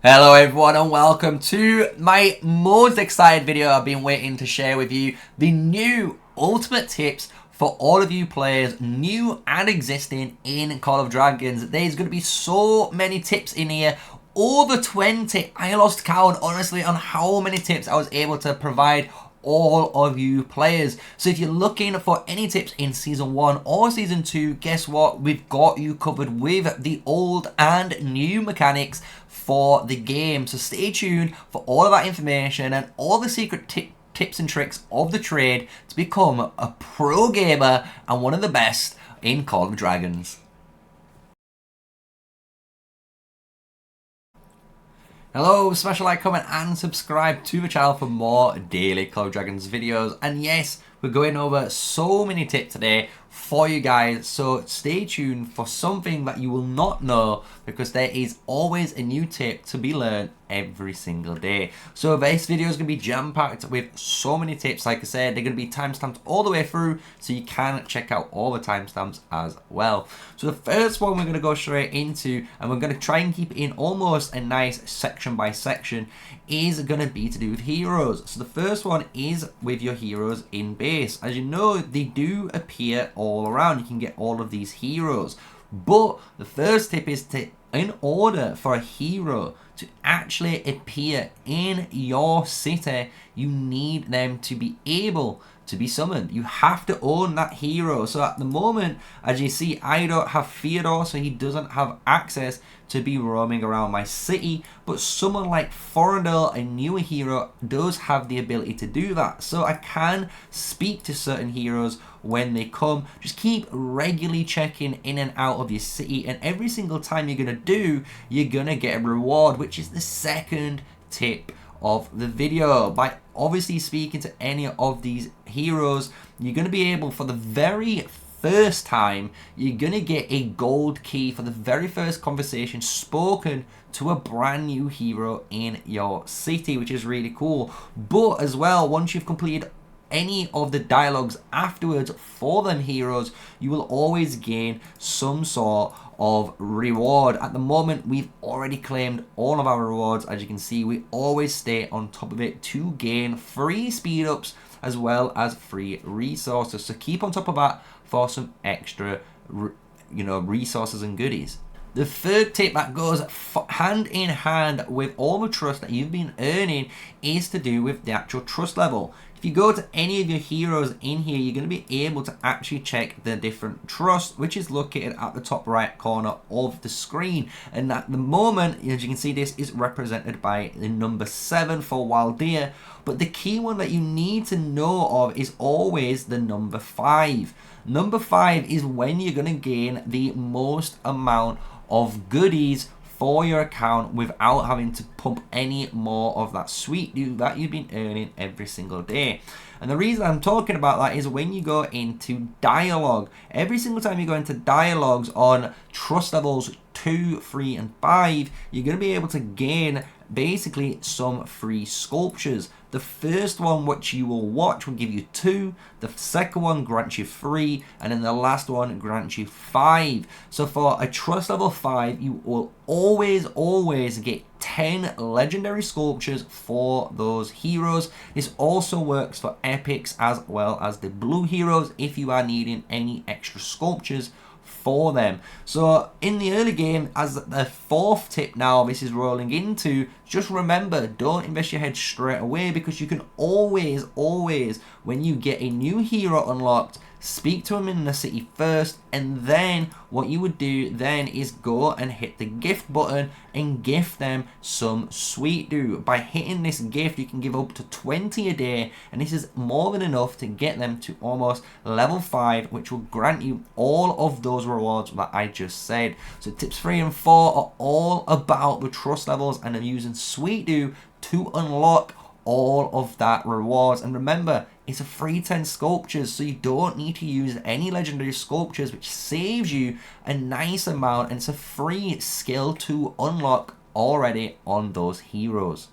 Hello everyone and welcome to my most excited video I've been waiting to share with you. The new ultimate tips for all of you players, new and existing in Call of Dragons. There's going to be so many tips in here. Over 20. I lost count honestly on how many tips I was able to provide all of you players. So if you're looking for any tips in season 1 or season 2, guess what? We've got you covered with the old and new mechanics for the game. So stay tuned for all of that information and all the secret tips and tricks of the trade to become a pro gamer and one of the best in Call of Dragons. Hello, smash a like, comment and subscribe to the channel for more daily Call of Dragons videos. And yes, we're going over so many tips today for you guys, so stay tuned for something that you will not know, because there is always a new tip to be learned every single day. So this video is going to be jam-packed with so many tips. Like I said, they're going to be timestamped all the way through, so you can check out all the timestamps as well. So the first one we're going to go straight into, and we're going to try and keep it in almost a nice section by section, is going to be to do with heroes. So the first one is with your heroes in base. As you know, they do appear all around. You can get all of these heroes, but the first tip is to, in order for a hero to actually appear in your city, you need them to be able to be summoned. You have to own that hero. So at the moment, as you see, I don't have Theodore, so he doesn't have access to be roaming around my city, but someone like Forandel, a newer hero, does have the ability to do that. So I can speak to certain heroes when they come. Just keep regularly checking in and out of your city, and every single time you're gonna do, you're gonna get a reward, which is the second tip of the video. By obviously speaking to any of these heroes, you're going to be able, for the very first time, you're going to get a gold key for the very first conversation spoken to a brand new hero in your city, which is really cool. But as well, once you've completed any of the dialogues afterwards for them heroes, you will always gain some sort of reward. At the moment, we've already claimed all of our rewards. As you can see, we always stay on top of it to gain free speed ups as well as free resources. So keep on top of that for some extra, resources and goodies. The third tip that goes hand in hand with all the trust that you've been earning is to do with the actual trust level. If you go to any of your heroes in here, you're going to be able to actually check the different trust, which is located at the top right corner of the screen. And at the moment, as you can see, this is represented by the number 7 for Waldir. But the key one that you need to know of is always the number 5. Number 5 is when you're going to gain the most amount of goodies for your account without having to pump any more of that sweet loot that you've been earning every single day. And the reason I'm talking about that is when you go into dialogue, every single time you go into dialogues on trust levels 2, 3 and 5, you're going to be able to gain basically some free sculptures. The first one, which you will watch, will give you 2, the second one grants you 3, and then the last one grants you 5. So for a trust level 5, you will always get 10 legendary sculptures for those heroes. This also works for epics as well as the blue heroes if you are needing any extra sculptures for them. So in the early game, as the fourth tip now this is rolling into, just remember, don't invest your head straight away, because you can always, when you get a new hero unlocked, speak to him in the city first, and then what you would do then is go and hit the gift button and gift them some sweet do. By hitting this gift, you can give up to 20 a day, and this is more than enough to get them to almost level 5, which will grant you all of those rewards that I just said. So tips 3 and 4 are all about the trust levels, and I'm using sweet do to unlock all of that rewards. And remember, it's a free 10 sculptures, so you don't need to use any legendary sculptures, which saves you a nice amount, and it's a free skill to unlock already on those heroes.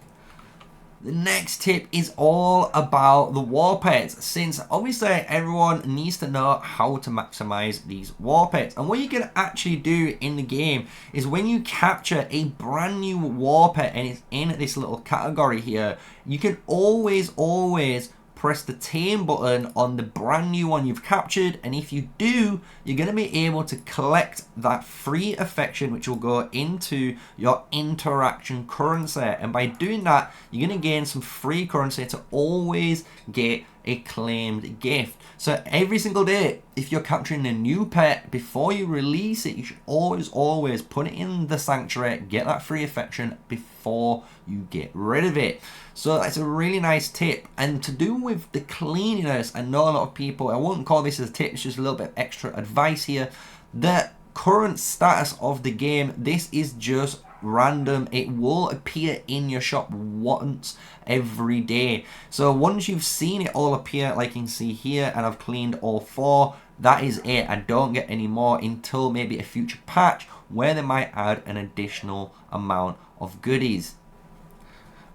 The next tip is all about the WARPETS, since obviously everyone needs to know how to maximize these WARPETS. And what you can actually do in the game is when you capture a brand new WARPET and it's in this little category here, you can always press the tame button on the brand new one you've captured, and if you do, you're going to be able to collect that free affection which will go into your interaction currency, and by doing that you're going to gain some free currency to always get a claimed gift. So every single day, if you're capturing a new pet, before you release it, you should always put it in the sanctuary, get that free affection before you get rid of it. So that's a really nice tip. And to do with the cleanliness, I know a lot of people, I won't call this a tip, it's just a little bit of extra advice here. The current status of the game, this is just random. It will appear in your shop once every day. So once you've seen it all appear, like you can see here, and I've cleaned all 4, that is it. I don't get any more until maybe a future patch where they might add an additional amount of goodies.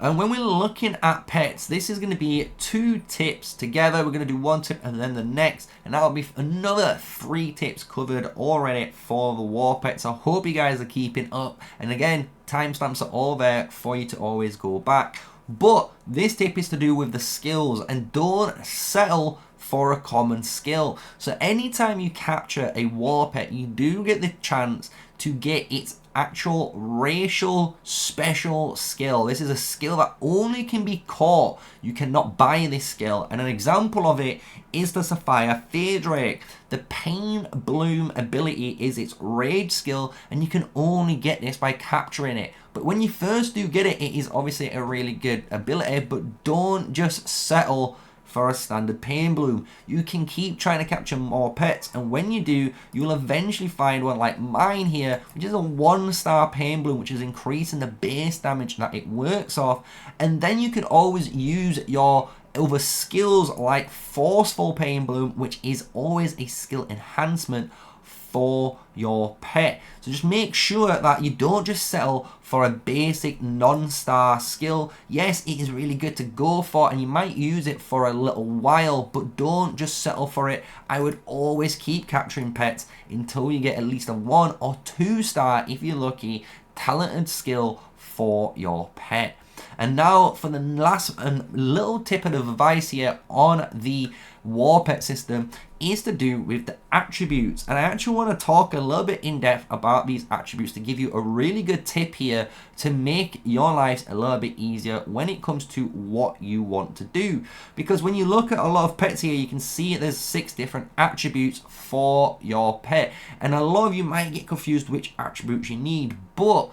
And when we're looking at pets, this is going to be 2 tips together. We're going to do 1 tip and then the next, and that'll be another 3 tips covered already for the WARPETS. I hope you guys are keeping up, and again, timestamps are all there for you to always go back. But this tip is to do with the skills, and don't settle for a common skill. So anytime you capture a WARPET, you do get the chance to get its actual racial special skill. This is a skill that only can be caught. You cannot buy this skill, and an example of it is the Sapphire Phaedrake. The Pain Bloom ability is its rage skill, and you can only get this by capturing it. But when you first do get it, it is obviously a really good ability, but don't just settle for a standard Pain Bloom. You can keep trying to capture more pets, and when you do, you'll eventually find one like mine here, which is a 1-star Pain Bloom, which is increasing the base damage that it works off. And then you can always use your other skills like Forceful Pain Bloom, which is always a skill enhancement for your pet. So just make sure that you don't just settle for a basic non-star skill. Yes, it is really good to go for, and you might use it for a little while, but don't just settle for it. I would always keep capturing pets until you get at least a 1 or 2-star, if you're lucky, talented skill for your pet. And now for the last little tip of advice here on the WARPET system is to do with the attributes. And I actually want to talk a little bit in depth about these attributes to give you a really good tip here to make your lives a little bit easier when it comes to what you want to do. Because when you look at a lot of pets here, you can see there's 6 different attributes for your pet. And a lot of you might get confused which attributes you need, but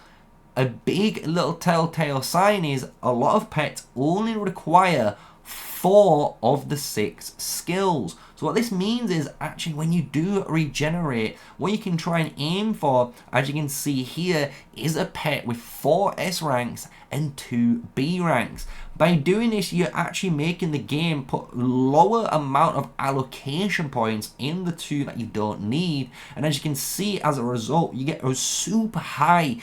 a big little telltale sign is a lot of pets only require 4 of the 6 skills. So what this means is actually when you do regenerate, what you can try and aim for, as you can see here, is a pet with 4 S ranks and 2 B ranks. By doing this, you're actually making the game put lower amount of allocation points in the 2 that you don't need. And as you can see, as a result, you get a super high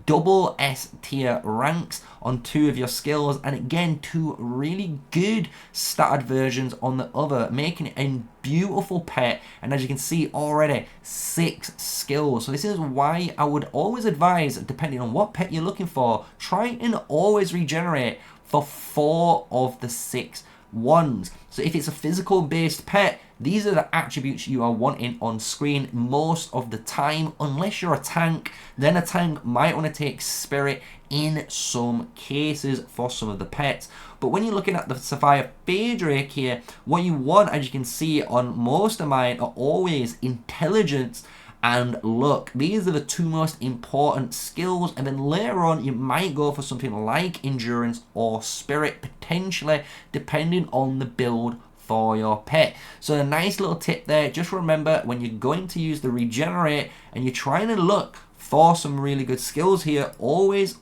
double S tier ranks on 2 of your skills. And again, 2 really good started versions on the other, making it a beautiful pet. And as you can see already, 6 skills. So this is why I would always advise, depending on what pet you're looking for, try and always regenerate for 4 of the 6 ones. So if it's a physical based pet, these are the attributes you are wanting on screen most of the time. Unless you're a tank, then a tank might want to take spirit in some cases for some of the pets. But when you're looking at the Sapphire Phaedrake here, what you want, as you can see on most of mine, are always intelligence and luck. These are the 2 most important skills, and then later on you might go for something like endurance or spirit, potentially, depending on the build for your pet. So a nice little tip there, just remember when you're going to use the regenerate and you're trying to look for some really good skills here, always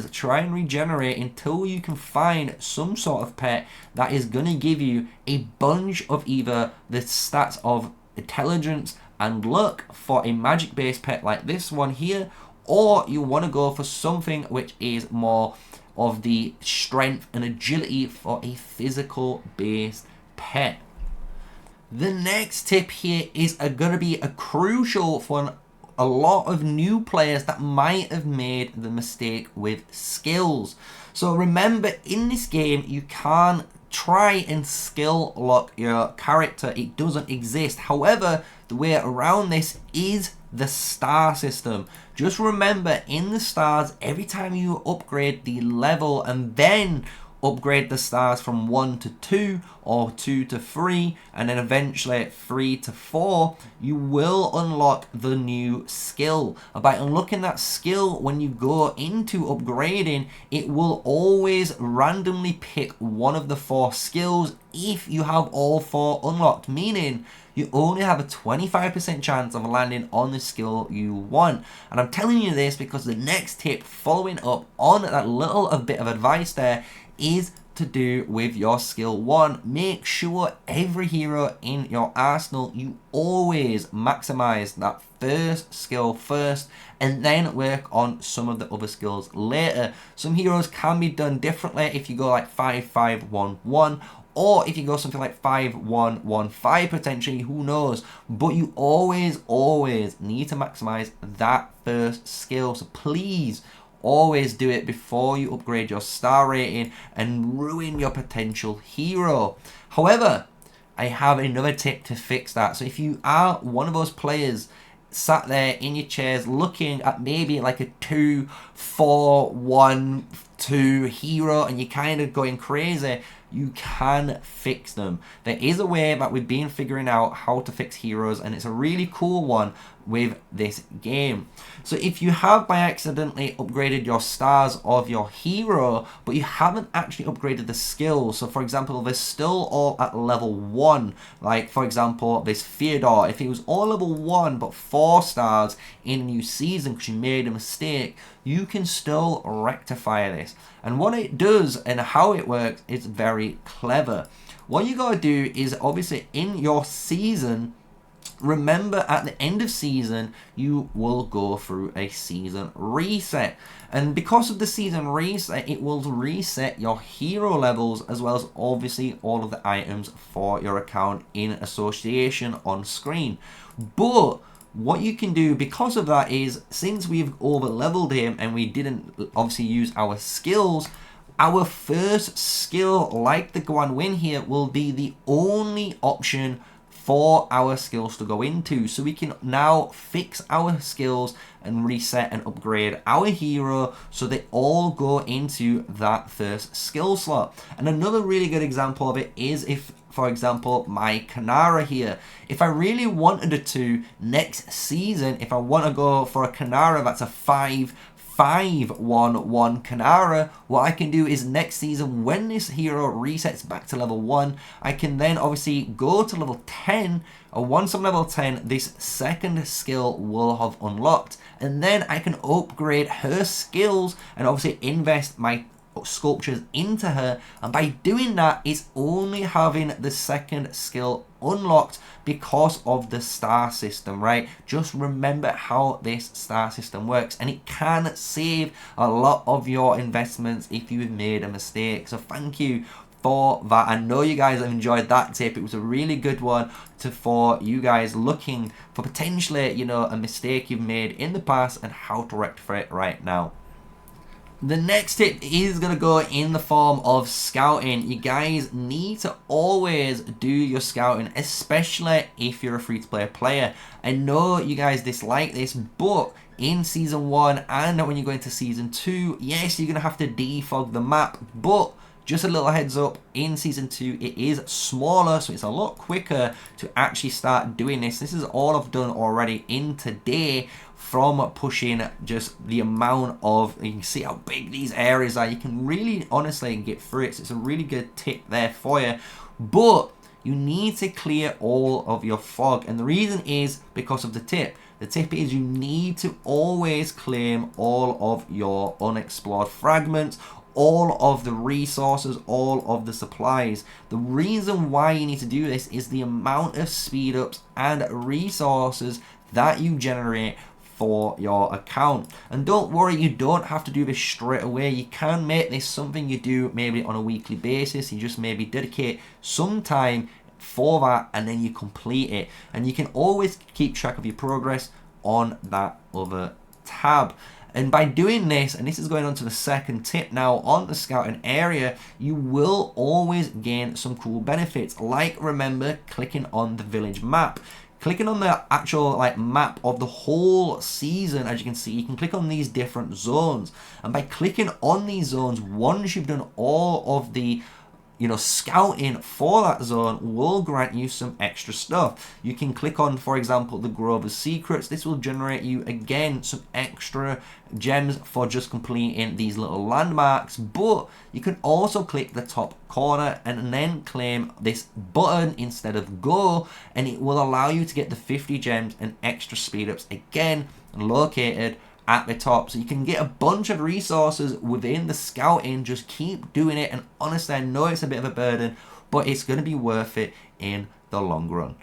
try and regenerate until you can find some sort of pet that is going to give you a bunch of either the stats of intelligence and luck for a magic based pet like this one here, or you want to go for something which is more of the strength and agility for a physical based pet. The next tip here is going to be a crucial for a lot of new players that might have made the mistake with skills. So remember, in this game, you can't try and skill lock your character. It doesn't exist. However, the way around this is the star system. Just remember, in the stars, every time you upgrade the level and then upgrade the stars from 1 to 2 or 2 to 3 and then eventually 3 to 4, you will unlock the new skill. And by unlocking that skill, when you go into upgrading, it will always randomly pick one of the 4 skills if you have all 4 unlocked, meaning you only have a 25% chance of landing on the skill you want. And I'm telling you this because the next tip following up on that little bit of advice there is to do with your skill 1. Make sure every hero in your arsenal, you always maximize that first skill first and then work on some of the other skills later. Some heroes can be done differently if you go like 5-5-1-1, or if you go something like 5-1-1-5 potentially, who knows. But you always need to maximize that first skill. So please always do it before you upgrade your star rating and ruin your potential hero. However, I have another tip to fix that. So if you are one of those players sat there in your chairs looking at maybe like a 2-4-1-2 hero and you're kind of going crazy, you can fix them. There is a way that we've been figuring out how to fix heroes, and it's a really cool one with this game. So if you have by accidentally upgraded your stars of your hero, but you haven't actually upgraded the skills, so for example, they're still all at level 1, like for example, this Theodore, if he was all level 1 but 4 stars in a new season because you made a mistake, you can still rectify this. And what it does and how it works is very clever. What you gotta do is obviously in your season, remember at the end of season, you will go through a season reset. And because of the season reset, it will reset your hero levels as well as obviously all of the items for your account in association on screen. But what you can do because of that is, since we've over leveled him and we didn't obviously use our skills, our first skill, like the Go and Win here, will be the only option for our skills to go into. So we can now fix our skills and reset and upgrade our hero so they all go into that first skill slot. And another really good example of it is if, for example, my Canara here, if I really wanted to next season, if I want to go for a Canara that's a 5-5-1-1 Canara, what I can do is next season, when this hero resets back to level 1, I can then obviously go to level 10, and once I'm level 10, this second skill will have unlocked, and then I can upgrade her skills and obviously invest my sculptures into her, and by doing that, it's only having the second skill unlocked because of the star system, right? Just remember how this star system works, and it can save a lot of your investments if you've made a mistake. So thank you for that. I know you guys have enjoyed that tip. It was a really good one for you guys looking for potentially, you know, a mistake you've made in the past and how to rectify it right now. The next tip is going to go in the form of scouting. You guys need to always do your scouting, especially if you're a free-to-play player. I know you guys dislike this, but in Season 1 and when you go into Season 2, yes, you're going to have to defog the map, but just a little heads up, in Season 2 it is smaller, so it's a lot quicker to actually start doing this. This is all I've done already in today from pushing just the amount of, you can see how big these areas are. You can really honestly get through it, so it's a really good tip there for you. But you need to clear all of your fog, and the reason is because of the tip. The tip is you need to always claim all of your unexplored fragments, all of the resources, all of the supplies. The reason why you need to do this is the amount of speed ups and resources that you generate for your account. And don't worry, you don't have to do this straight away. You can make this something you do maybe on a weekly basis. You just maybe dedicate some time for that and then you complete it. And you can always keep track of your progress on that other tab. And by doing this, and this is going on to the second tip now, on the scouting area, you will always gain some cool benefits. Like, remember, clicking on the village map. Clicking on the actual map of the whole season, as you can see, you can click on these different zones. And by clicking on these zones, once you've done all of the scouting for that zone, will grant you some extra stuff. You can click on, for example, the Grove of Secrets. This will generate you again some extra gems for just completing these little landmarks, but you can also click the top corner and then claim this button instead of go, and it will allow you to get the 50 gems and extra speed ups again located at the top. So you can get a bunch of resources within the scouting. Just keep doing it, and honestly, I know it's a bit of a burden, but it's going to be worth it in the long run.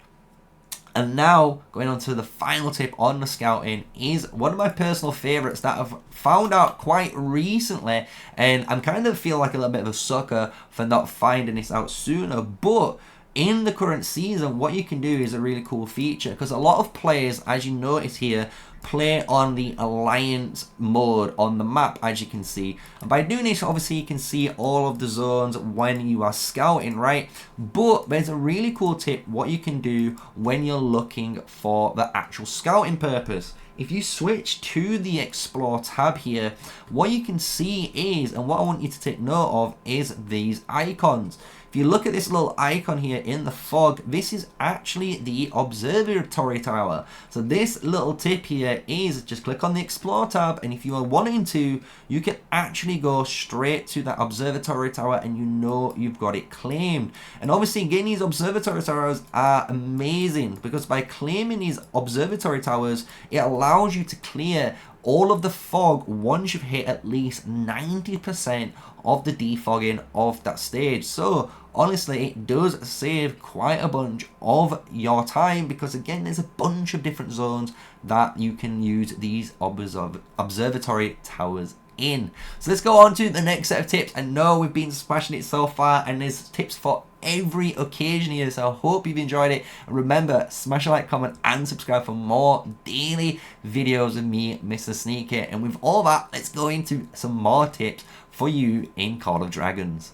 And now, going on to the final tip on the scouting, is one of my personal favorites that I've found out quite recently, and I'm kind of feel like a little bit of a sucker for not finding this out sooner, but in the current season, what you can do is a really cool feature, because a lot of players, as you notice here, play on the alliance mode on the map, as you can see. And by doing this, obviously you can see all of the zones when you are scouting, right? But there's a really cool tip what you can do when you're looking for the actual scouting purpose. If you switch to the Explore tab here, what you can see is, and what I want you to take note of, is these icons. If you look at this little icon here in the fog, this is actually the Observatory Tower. So this little tip here is just click on the Explore tab, and if you are wanting to, you can actually go straight to that Observatory Tower and you know you've got it claimed. And obviously getting these Observatory Towers are amazing, because by claiming these Observatory Towers, it allows you to clear all of the fog once you've hit at least 90% of the defogging of that stage. So honestly, it does save quite a bunch of your time, because again, there's a bunch of different zones that you can use these observatory towers in. So let's go on to the next set of tips. I know we've been smashing it so far, and there's tips for every occasion here, so I hope you've enjoyed it. And remember, smash a like, comment, and subscribe for more daily videos of me, MrSneakyy. And with all that, let's go into some more tips for you in Call of Dragons.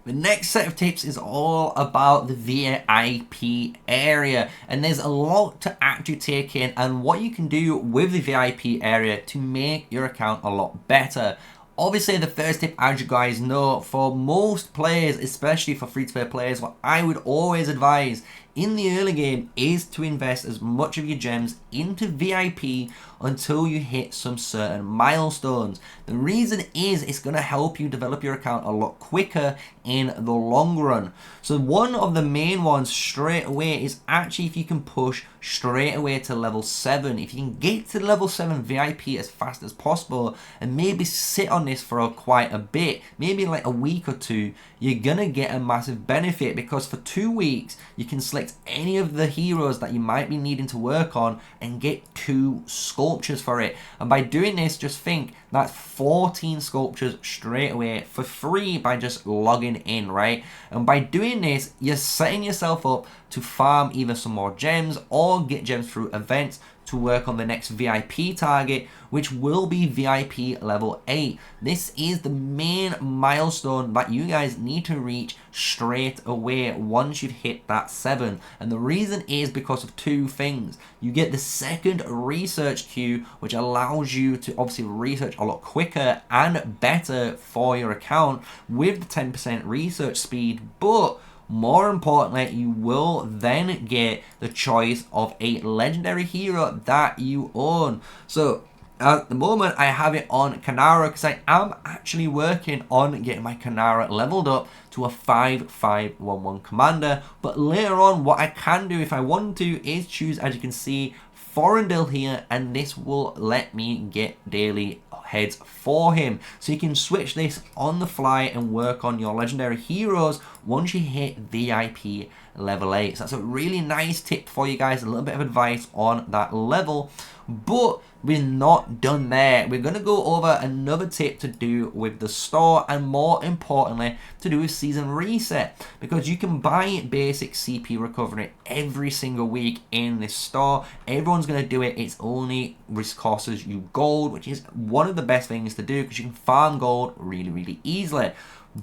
The next set of tips is all about the VIP area, and there's a lot to actually take in and what you can do with the VIP area to make your account a lot better. Obviously, the first tip, as you guys know, for most players, especially for free-to-play players, what I would always advise in the early game is to invest as much of your gems into VIP until you hit some certain milestones. The reason is it's going to help you develop your account a lot quicker in the long run. So one of the main ones straight away is actually if you can push straight away to level 7. If you can get to level 7 VIP as fast as possible and maybe sit on this for quite a bit, maybe like a week or two, you're going to get a massive benefit, because for 2 weeks you can select any of the heroes that you might be needing to work on and get 2 sculptures for it. And by doing this, just think that's 14 sculptures straight away for free by just logging in, right? And by doing this, you're setting yourself up to farm either some more gems or get gems through events to work on the next VIP target, which will be VIP level 8. This is the main milestone that you guys need to reach straight away once you've hit that 7. And the reason is because of 2 things. You get the second research queue, which allows you to obviously research a lot quicker and better for your account with the 10% research speed, but more importantly, you will then get the choice of a legendary hero that you own. So at the moment, I have it on Kanara because I am actually working on getting my Kanara leveled up to a 5-5-1-1 commander. But later on, what I can do if I want to is choose, as you can see, Forendil here, and this will let me get daily heads for him. So you can switch this on the fly and work on your legendary heroes once you hit VIP level 8. So that's a really nice tip for you guys, a little bit of advice on that level. But we're not done there. We're going to go over another tip to do with the store, and more importantly to do with season reset, because you can buy basic CP recovery every single week in this store. Everyone's going to do it. It's only costs you gold, which is one of the best things to do because you can farm gold really easily.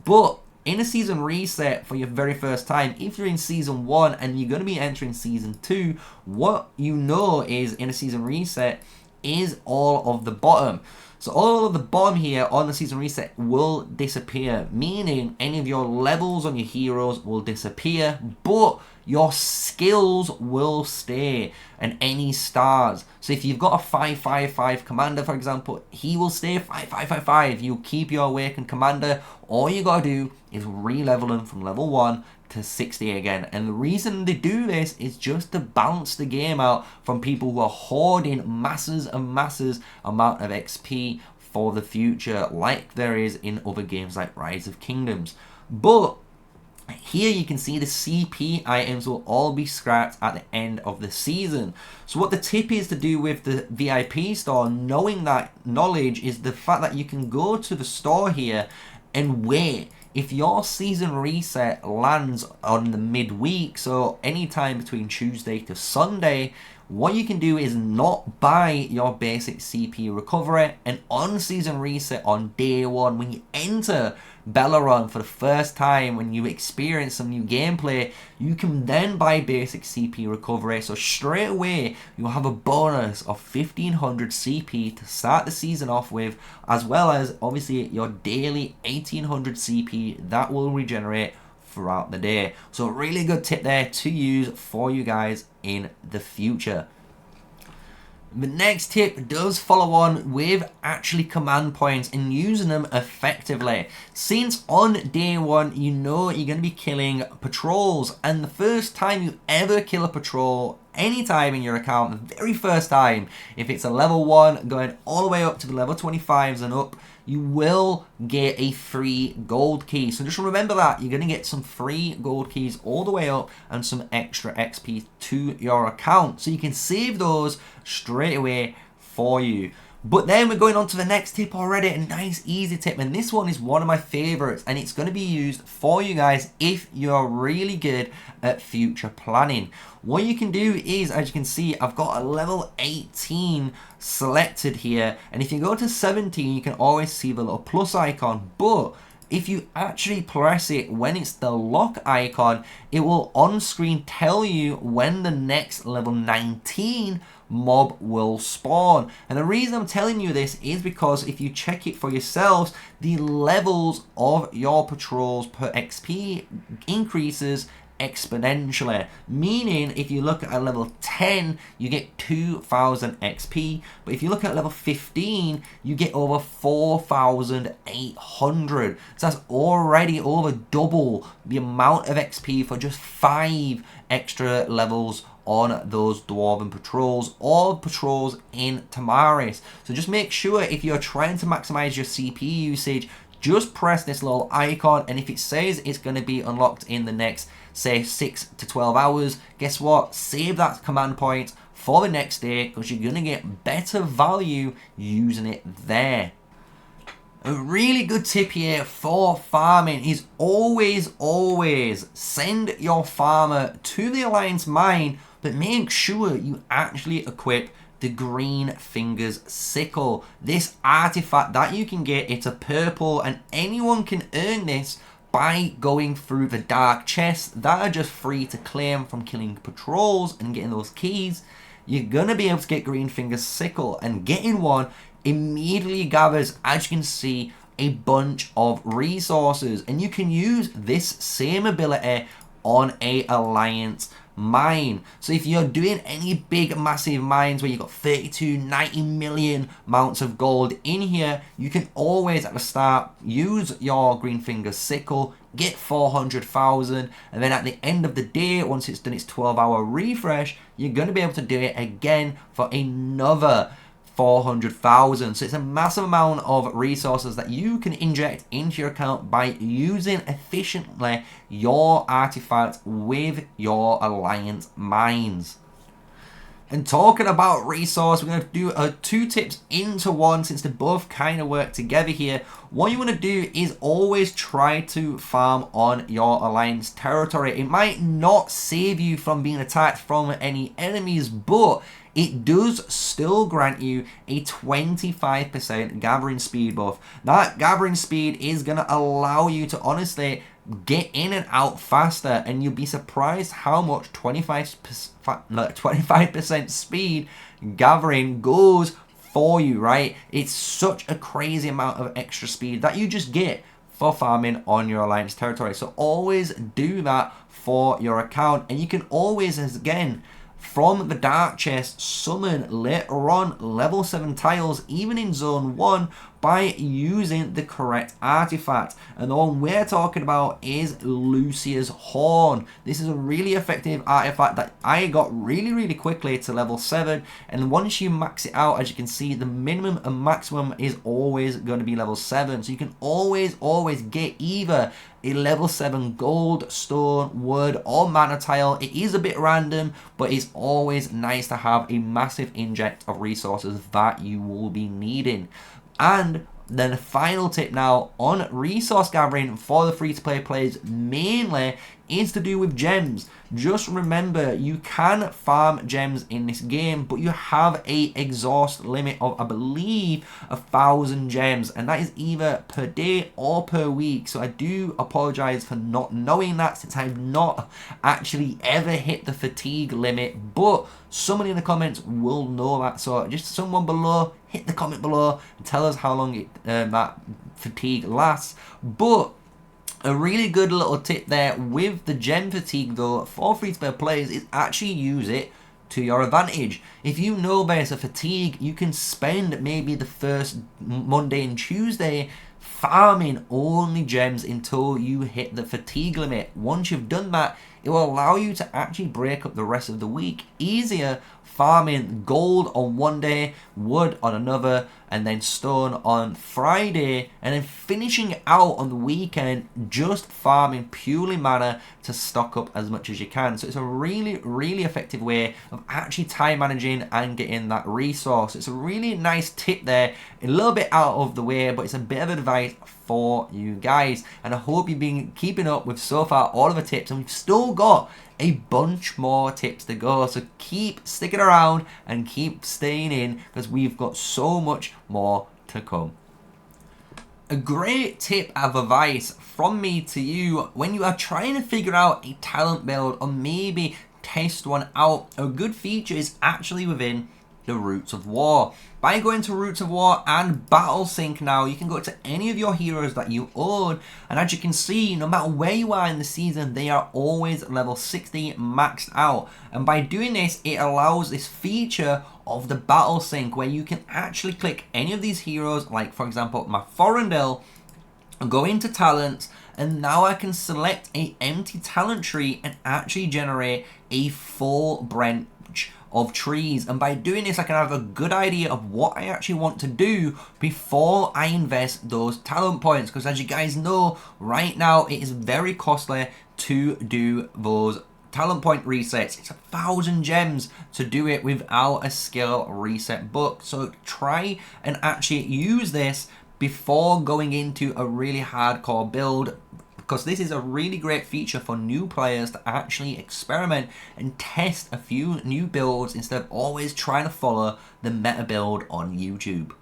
But in a season reset for your very first time, if you're in season 1 and you're going to be entering season 2, what you know is in a season reset is all of the bottom. So all of the bottom here on the season reset will disappear, meaning any of your levels on your heroes will disappear, but your skills will stay, and any stars. So if you've got a 555 commander, for example, he will stay 5555. You keep your awakened commander. All you gotta do is re-level him from level 1 to 60 again. And the reason they do this is just to balance the game out from people who are hoarding masses and masses amount of XP for the future, like there is in other games like Rise of Kingdoms. But here you can see the CP items will all be scrapped at the end of the season. So what the tip is to do with the VIP store, knowing that knowledge, is the fact that you can go to the store here and wait. If your season reset lands on the midweek, so anytime between Tuesday to Sunday, what you can do is not buy your basic CP recovery, and on season reset on day 1, when you enter Belleron for the first time, when you experience some new gameplay, you can then buy basic CP recovery. So straight away you'll have a bonus of 1500 CP to start the season off with, as well as obviously your daily 1800 CP that will regenerate throughout the day. So a really good tip there to use for you guys in the future. The next tip does follow on with actually command points and using them effectively. Since on day 1 you know you're going to be killing patrols, and the first time you ever kill a patrol anytime in your account, the very first time, if it's a level 1 going all the way up to the level 25s and up, you will get a free gold key. So just remember that you're going to get some free gold keys all the way up and some extra XP to your account, so you can save those straight away for you. But then we're going on to the next tip already, a nice easy tip, and this one is one of my favorites, and it's going to be used for you guys if you're really good at future planning. What you can do is, as you can see, I've got a level 18 selected here, and if you go to 17 you can always see the little plus icon, but if you actually press it when it's the lock icon, it will on screen tell you when the next level 19 mob will spawn. And the reason I'm telling you this is because if you check it for yourselves, the levels of your patrols per XP increases exponentially, meaning if you look at a level 10 you get 2000 XP, but if you look at level 15 you get over 4800. So that's already over double the amount of XP for just 5 extra levels on those dwarven patrols or patrols in Tamaris. So just make sure, if you're trying to maximize your CP usage, just press this little icon, and if it says it's going to be unlocked in the next, say, 6 to 12 hours, guess what? Save that command point for the next day, because you're going to get better value using it there. A really good tip here for farming is always send your farmer to the Alliance mine, but make sure you actually equip the Green Fingers Sickle. This artifact that you can get, it's a purple, and anyone can earn this by going through the dark chests that are just free to claim from killing patrols and getting those keys. You're gonna be able to get Green Fingers Sickle, and getting one immediately gathers, as you can see, a bunch of resources, and you can use this same ability on a Alliance mine. So if you're doing any big massive mines where you've got 90 million amounts of gold in here, you can always at the start use your Green Fingers Sickle, get 400,000, and then at the end of the day, once it's done its 12-hour refresh, you're going to be able to do it again for another 400,000. So it's a massive amount of resources that you can inject into your account by using efficiently your artifacts with your Alliance mines. And talking about resource, we're going to do 2 tips into one since they both kind of work together here. What you want to do is always try to farm on your alliance territory. It might not save you from being attacked from any enemies, but it does still grant you a 25% gathering speed buff. That gathering speed is going to allow you to honestly get in and out faster, and you'll be surprised how much 25% speed gathering goes for you, right? It's such a crazy amount of extra speed that you just get for farming on your alliance territory. So always do that for your account, and you can always, again, from the dark chest, summon later on level 7 tiles, even in zone 1, by using the correct artifact. And the one we're talking about is Lucia's Horn. This is a really effective artifact that I got really quickly to level 7. And once you max it out, as you can see, the minimum and maximum is always going to be level 7. So you can always get either a level 7 gold, stone, wood, or mana tile. It is a bit random, but it's always nice to have a massive inject of resources that you will be needing. And then the final tip now on resource gathering for the free-to-play players mainly is to do with gems. Just remember, you can farm gems in this game, but you have a exhaust limit of, I believe, 1,000 gems, and that is either per day or per week. So I do apologize for not knowing that, since I've not actually ever hit the fatigue limit, but someone in the comments will know that. So just someone below, hit the comment below and tell us how long that fatigue lasts. But a really good little tip there with the gem fatigue though for free-to-play players is actually use it to your advantage. If you know there's a fatigue, you can spend maybe the first Monday and Tuesday farming only gems until you hit the fatigue limit. Once you've done that, it will allow you to actually break up the rest of the week easier, farming gold on one day, wood on another, and then stone on Friday, and then finishing out on the weekend just farming purely mana to stock up as much as you can. So it's a really effective way of actually time managing and getting that resource. It's a really nice tip there, a little bit out of the way, but it's a bit of advice for you guys, and I hope you've been keeping up with so far all of the tips, and we've still got a bunch more tips to go, so keep sticking around and keep staying in, because we've got so much more to come. A great tip of advice from me to you when you are trying to figure out a talent build or maybe test one out, a good feature is actually within the Roots of War. By going to Roots of War and Battle Sync now, you can go to any of your heroes that you own, and as you can see, no matter where you are in the season, they are always level 60 maxed out. And by doing this, it allows this feature of the Battle Sync where you can actually click any of these heroes, like for example my Forendel, go into talents, and now I can select a empty talent tree and actually generate a full branch of trees. And by doing this, I can have a good idea of what I actually want to do before I invest those talent points, because as you guys know, right now it is very costly to do those talent point resets. It's 1,000 gems to do it without a skill reset book. So try and actually use this before going into a really hardcore build, because this is a really great feature for new players to actually experiment and test a few new builds instead of always trying to follow the meta build on YouTube.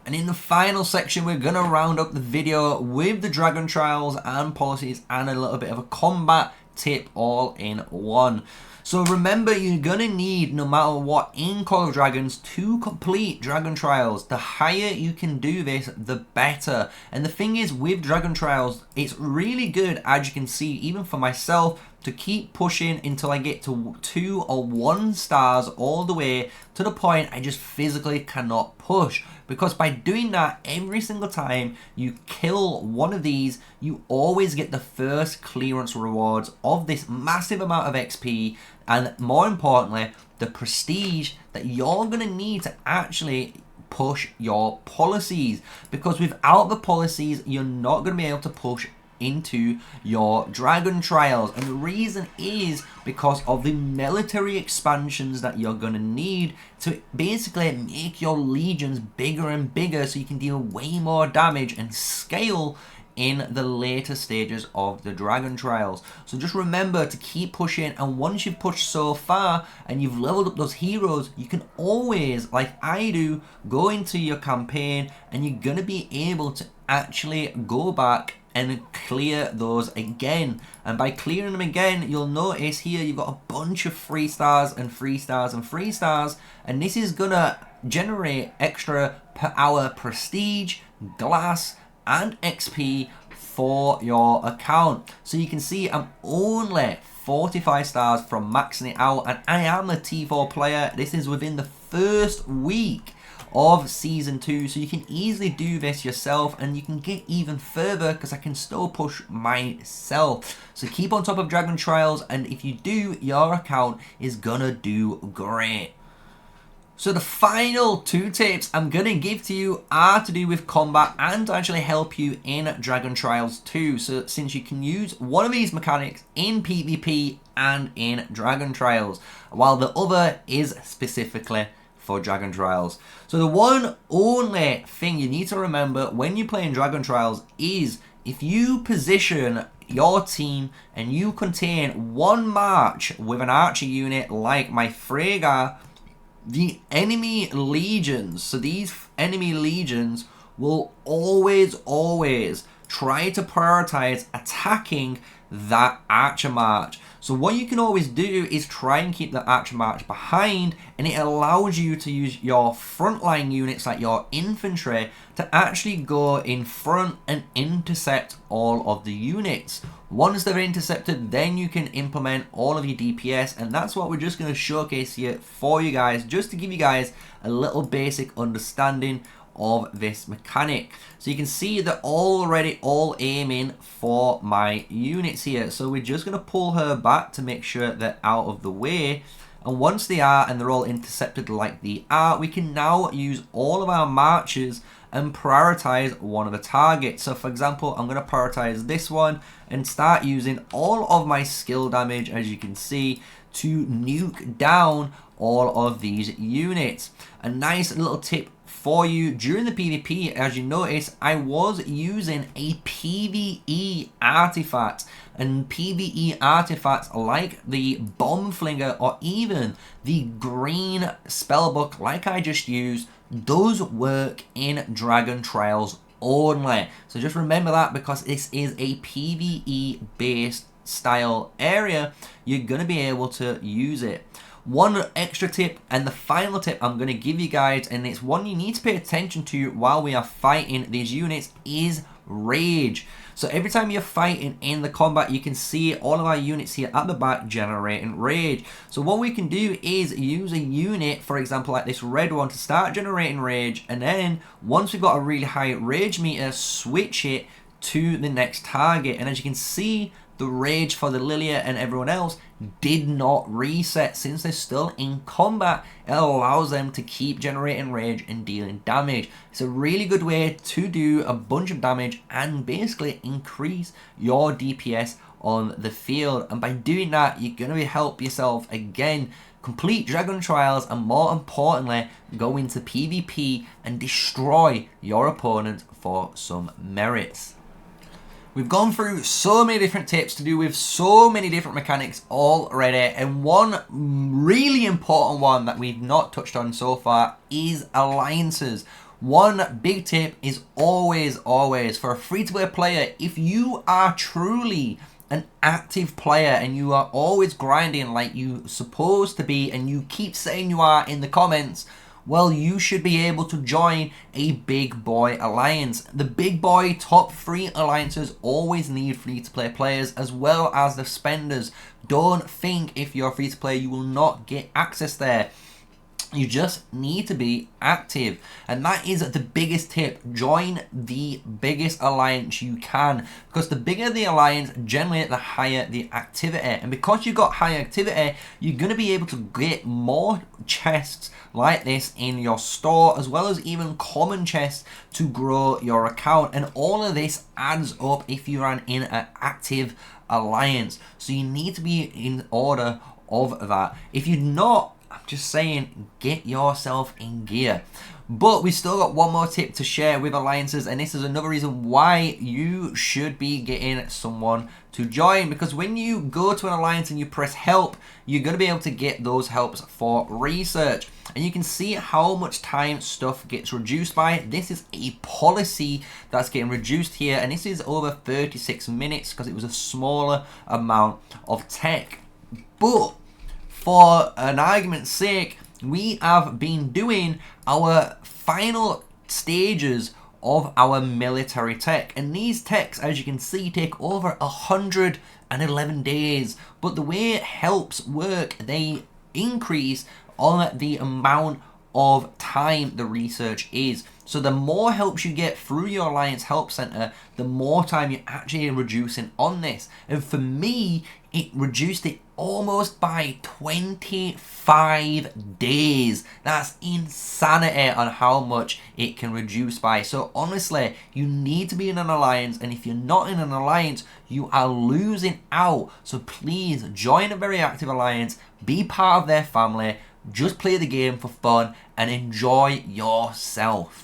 And in the final section, we're going to round up the video with the Dragontrials and policies and a little bit of a combat tip all in one. So remember, you're going to need, no matter what, in Call of Dragons to complete Dragontrials. The higher you can do this, the better. And the thing is, with Dragontrials, it's really good, as you can see, even for myself, to keep pushing until I get to 2 or 1 stars all the way to the point I just physically cannot push. Because by doing that, every single time you kill one of these, you always get the first clearance rewards of this massive amount of XP, and more importantly, the prestige that you're going to need to actually push your policies. Because without the policies, you're not going to be able to push into your Dragontrials. And the reason is because of the military expansions that you're going to need to basically make your legions bigger and bigger so you can deal way more damage and scale in the later stages of the Dragontrials. So just remember to keep pushing, and once you've pushed so far and you've leveled up those heroes, you can always, like I do, go into your campaign and you're going to be able to actually go back and clear those again. And by clearing them again, you'll notice here you've got a bunch of 3 stars and 3 stars and 3 stars, and this is gonna generate extra per hour prestige, glass, and XP for your account. So you can see I'm only 45 stars from maxing it out, and I am a T4 player. This is within the first week of season 2, so you can easily do this yourself, and you can get even further because I can still push myself. So keep on top of Dragontrials, and if you do, your account is gonna do great. So the final 2 tips I'm going to give to you are to do with combat and to actually help you in Dragontrials 2. So since you can use one of these mechanics in PvP and in Dragontrials, while the other is specifically for Dragontrials. So the one only thing you need to remember when you're playing Dragontrials is if you position your team and you contain one march with an archer unit like my Freyga, the enemy legions, so these enemy legions will always try to prioritize attacking that archer march. So what you can always do is try and keep the archer march behind, and it allows you to use your frontline units like your infantry to actually go in front and intercept all of the units. Once they're intercepted, then you can implement all of your DPS, and that's what we're just going to showcase here for you guys, just to give you guys a little basic understanding of this mechanic. So you can see they're already all aiming for my units here. So we're just going to pull her back to make sure they're out of the way. And once they are and they're all intercepted like they are, we can now use all of our marches and prioritize one of the targets. So for example, I'm going to prioritize this one and start using all of my skill damage, as you can see, to nuke down all of these units. A nice little tip for you during the PvP, as you notice, I was using a PvE artifact, and PvE artifacts like the Bomb Flinger or even the green spellbook like I just used does work in Dragontrials only. So just remember that, because this is a PvE based style area, you're going to be able to use it. One extra tip, and the final tip I'm going to give you guys, and it's one you need to pay attention to while we are fighting these units, is rage. So every time you're fighting in the combat, you can see all of our units here at the back generating rage. So what we can do is use a unit, for example like this red one, to start generating rage, and then once we've got a really high rage meter, switch it to the next target. And as you can see, the rage for the Lilia and everyone else did not reset. Since they're still in combat, it allows them to keep generating rage and dealing damage. It's a really good way to do a bunch of damage and basically increase your DPS on the field. And by doing that, you're going to help yourself again complete Dragontrials, and more importantly, go into PvP and destroy your opponent for some merits. We've gone through so many different tips to do with so many different mechanics already, and one really important one that we've not touched on so far is alliances. One big tip is always for a free-to-play player, if you are truly an active player and you are always grinding like you're supposed to be, and you keep saying you are in the comments, well, you should be able to join a big boy alliance. The big boy top 3 alliances always need free-to-play players as well as the spenders. Don't think if you're free-to-play you will not get access there. You just need to be active, and that is the biggest tip. Join the biggest alliance you can, because the bigger the alliance, generally the higher the activity, and because you've got high activity, you're going to be able to get more chests like this in your store, as well as even common chests to grow your account, and all of this adds up if you're in an active alliance. So you need to be in order of that. If you're not, I'm just saying, get yourself in gear. But we still got one more tip to share with alliances, and this is another reason why you should be getting someone to join, because when you go to an alliance and you press help, you're going to be able to get those helps for research, and you can see how much time stuff gets reduced by. This is a policy that's getting reduced here, and this is over 36 minutes because it was a smaller amount of tech. But for an argument's sake, we have been doing our final stages of our military tech, and these techs, as you can see, take over 111 days. But the way helps work, they increase on the amount of time the research is. So the more helps you get through your Alliance Help Center, the more time you're actually reducing on this. And for me, it reduced it almost by 25 days. That's insanity on how much it can reduce by. So honestly, you need to be in an alliance, and if you're not in an alliance, you are losing out. So please join a very active alliance, be part of their family, just play the game for fun and enjoy yourself.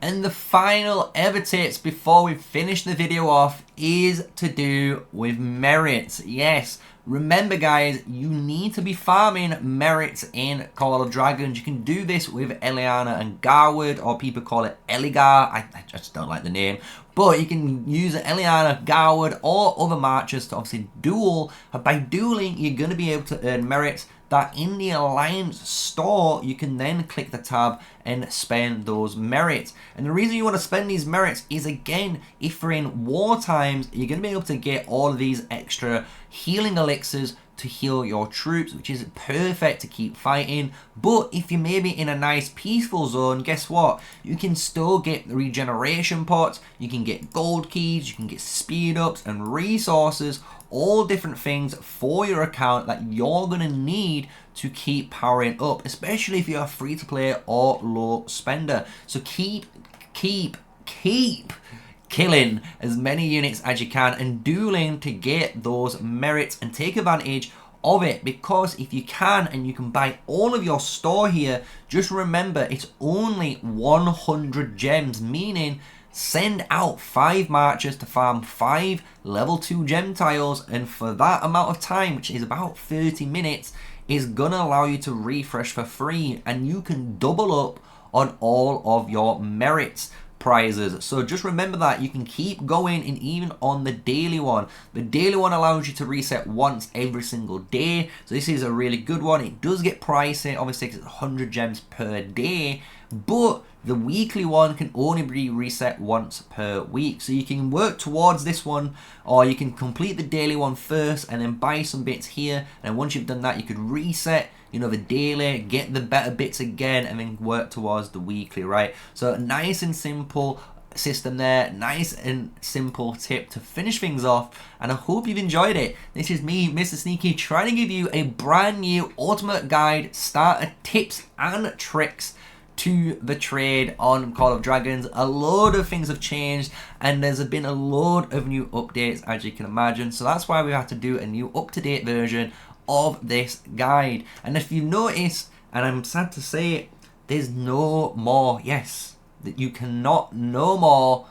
And the final ever tips before we finish the video off is to do with merits. Yes, remember guys, you need to be farming merits in Call of Dragons. You can do this with Eliana and Garwood, or people call it Eligar. I just don't like the name. But you can use Eliana, Garwood, or other marchers to obviously duel. And by dueling, you're going to be able to earn merits that in the Alliance store, you can then click the tab and spend those merits. And the reason you want to spend these merits is, again, if you're in war times, you're going to be able to get all of these extra healing elixirs to heal your troops, which is perfect to keep fighting. But if you're maybe in a nice peaceful zone, guess what? You can still get regeneration pots, you can get gold keys, you can get speed ups and resources, all different things for your account that you're going to need to keep powering up, especially if you're a free to play or low spender. So keep killing as many units as you can and dueling to get those merits and take advantage of it, because if you can and you can buy all of your store here, just remember it's only 100 gems, meaning send out 5 marchers to farm 5 level 2 gem tiles, and for that amount of time, which is about 30 minutes, is gonna allow you to refresh for free, and you can double up on all of your merits prizes. So just remember that you can keep going, and even on the daily one. The daily one allows you to reset once every single day, so this is a really good one. It does get pricey, obviously, because it's 100 gems per day, but the weekly one can only be reset once per week. So you can work towards this one, or you can complete the daily one first and then buy some bits here, and once you've done that, you could reset, you know, the daily, get the better bits again, and then work towards the weekly, right? So nice and simple system there, nice and simple tip to finish things off, and I hope you've enjoyed it. This is me, MrSneakyy, trying to give you a brand new ultimate guide, starter tips and tricks to the trade on Call of Dragons. A load of things have changed, and there's been a load of new updates, as you can imagine, so that's why we have to do a new up-to-date version of this guide. And if you notice, and I'm sad to say, there's no more, yes, that you cannot no more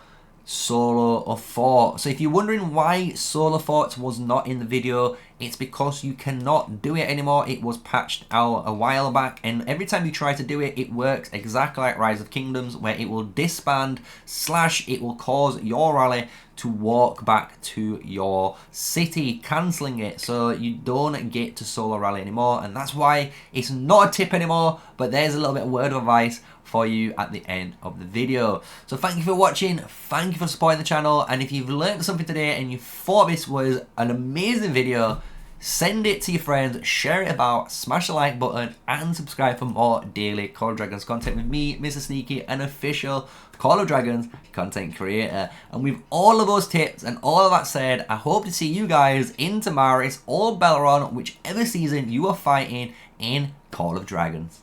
solo or fort. So if you're wondering why solo forts was not in the video, it's because you cannot do it anymore. It was patched out a while back, and every time you try to do it, it works exactly like Rise of Kingdoms, where it will disband / it will cause your rally to walk back to your city, cancelling it, so you don't get to solo rally anymore. And that's why it's not a tip anymore, but there's a little bit of word of advice for you at the end of the video. So thank you for watching, thank you for supporting the channel, and if you've learned something today and you thought this was an amazing video, send it to your friends, share it about, smash the like button, and subscribe for more daily Call of Dragons content with me, MrSneakyy, an official Call of Dragons content creator. And with all of those tips and all of that said, I hope to see you guys in Tamaris or Belleron, whichever season you are fighting in Call of Dragons.